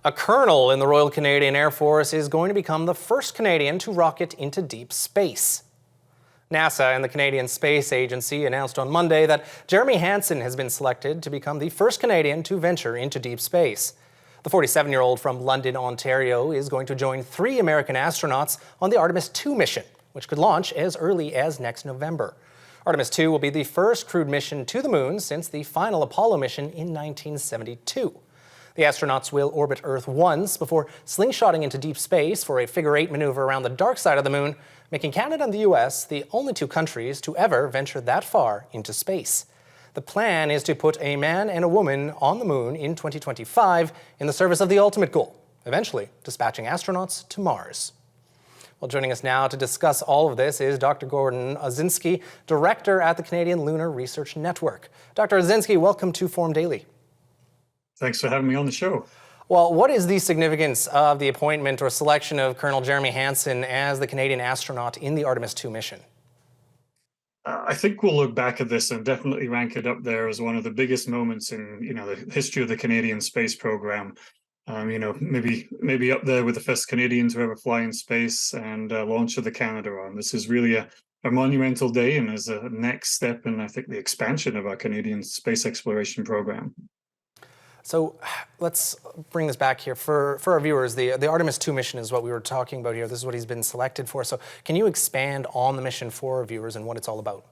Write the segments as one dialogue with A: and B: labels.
A: A colonel in the Royal Canadian Air Force is going to become the first Canadian to rocket into deep space. NASA and the Canadian Space Agency announced on Monday that Jeremy Hansen has been selected to become the first Canadian to venture into deep space. The 47-year-old from London, Ontario, is going to join 3 American astronauts on the Artemis II mission, which could launch as early as next November. Artemis II will be the first crewed mission to the moon since the final Apollo mission in 1972. The astronauts will orbit Earth once before slingshotting into deep space for a figure-8 maneuver around the dark side of the moon, making Canada and the US the only 2 countries to ever venture that far into space. The plan is to put a man and a woman on the moon in 2025 in the service of the ultimate goal, eventually dispatching astronauts to Mars. Well, joining us now to discuss all of this is Dr. Gordon Osinski, Director at the Canadian Lunar Research Network. Dr. Osinski, welcome to Forum Daily.
B: Thanks for having me on the show.
A: Well, what is the significance of the appointment or selection of Colonel Jeremy Hansen as the Canadian astronaut in the Artemis II mission?
B: I think we'll look back at this and definitely rank it up there as one of the biggest moments in the history of the Canadian space program. Maybe up there with the first Canadian to ever fly in space and launch of the Canadarm. This is really a monumental day and is a next step in, I think, the expansion of our Canadian space exploration program.
A: So let's bring this back here. For our viewers, the Artemis II mission is what we were talking about here. This is what he's been selected for. So can you expand on the mission for our viewers and what it's all about?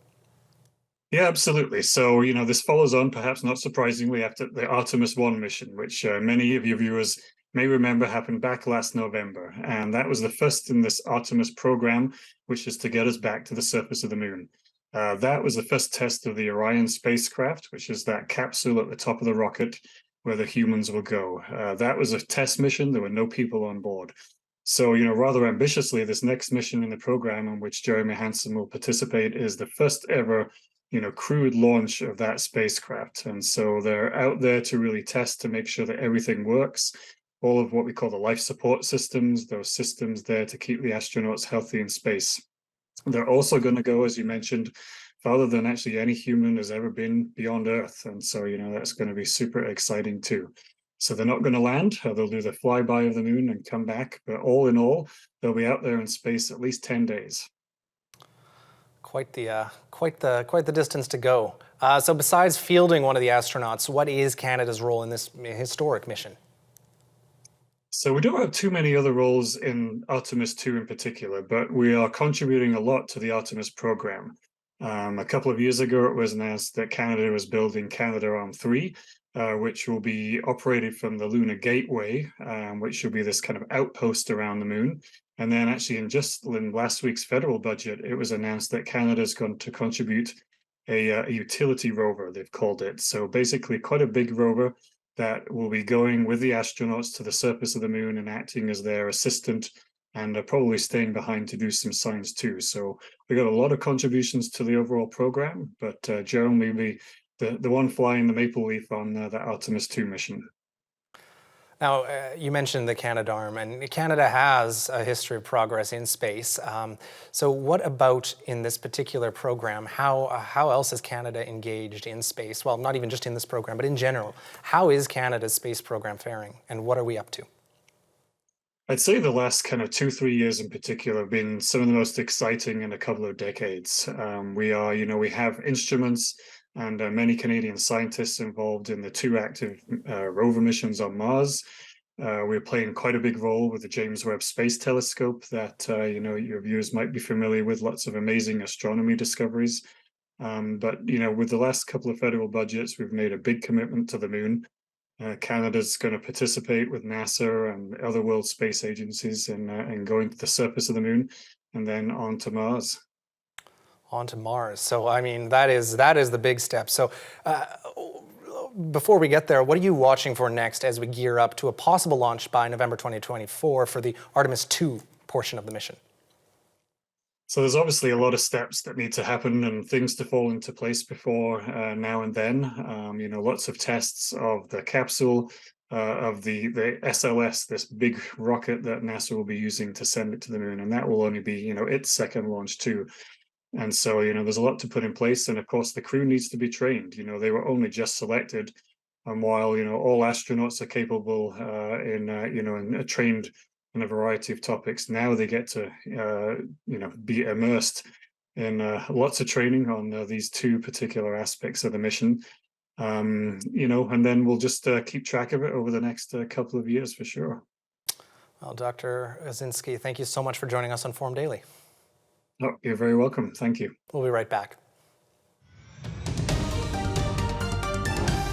B: Yeah, absolutely. So, this follows on, perhaps not surprisingly, after the Artemis I mission, which many of your viewers may remember happened back last November. And that was the first in this Artemis program, which is to get us back to the surface of the moon. That was the first test of the Orion spacecraft, which is that capsule at the top of the rocket where the humans will go. That was a test mission. There were no people on board. So, rather ambitiously, this next mission in the program in which Jeremy Hansen will participate is the first ever, crewed launch of that spacecraft. And so they're out there to really test to make sure that everything works. All of what we call the life support systems, those systems there to keep the astronauts healthy in space. They're also going to go, as you mentioned, farther than actually any human has ever been beyond Earth. And so, that's going to be super exciting too. So they're not going to land, they'll do the flyby of the moon and come back. But all in all, they'll be out there in space at least 10 days.
A: Quite the distance to go. So besides fielding one of the astronauts, what is Canada's role in this historic mission?
B: So we don't have too many other roles in Artemis II in particular, but we are contributing a lot to the Artemis program. A couple of years ago, it was announced that Canada was building Canadarm3, which will be operated from the Lunar Gateway, which will be this kind of outpost around the moon. And then actually in last week's federal budget, it was announced that Canada is going to contribute a utility rover, they've called it. So basically quite a big rover that will be going with the astronauts to the surface of the moon and acting as their assistant and probably staying behind to do some science too. So we got a lot of contributions to the overall program, but Jeremy will be the one flying the maple leaf on the Artemis II mission.
A: Now, you mentioned the Canadarm, and Canada has a history of progress in space. So what about in this particular program? How else is Canada engaged in space? Well, not even just in this program, but in general. How is Canada's space program faring, and what are we up to?
B: I'd say the last kind of 2-3 years in particular have been some of the most exciting in a couple of decades. We have instruments and many Canadian scientists involved in the 2 active rover missions on Mars. We're playing quite a big role with the James Webb Space Telescope that, your viewers might be familiar with, lots of amazing astronomy discoveries. But with the last couple of federal budgets, we've made a big commitment to the moon. Canada's going to participate with NASA and other world space agencies in going to the surface of the moon and then on to Mars.
A: On to Mars. So, I mean, that is the big step. So, before we get there, what are you watching for next as we gear up to a possible launch by November 2024 for the Artemis II portion of the mission?
B: So there's obviously a lot of steps that need to happen and things to fall into place before now and then. Lots of tests of the capsule, of the SLS, this big rocket that NASA will be using to send it to the moon, and that will only be its second launch too. And so there's a lot to put in place, and of course the crew needs to be trained. They were only just selected And while all astronauts are capable and are trained in a variety of topics, now they get to be immersed in lots of training on these two particular aspects of the mission. And then we'll just keep track of it over the next couple of years for sure.
A: Well, Dr. Osinski, thank you so much for joining us on Forum Daily.
B: Oh, you're very welcome. Thank you.
A: We'll be right back.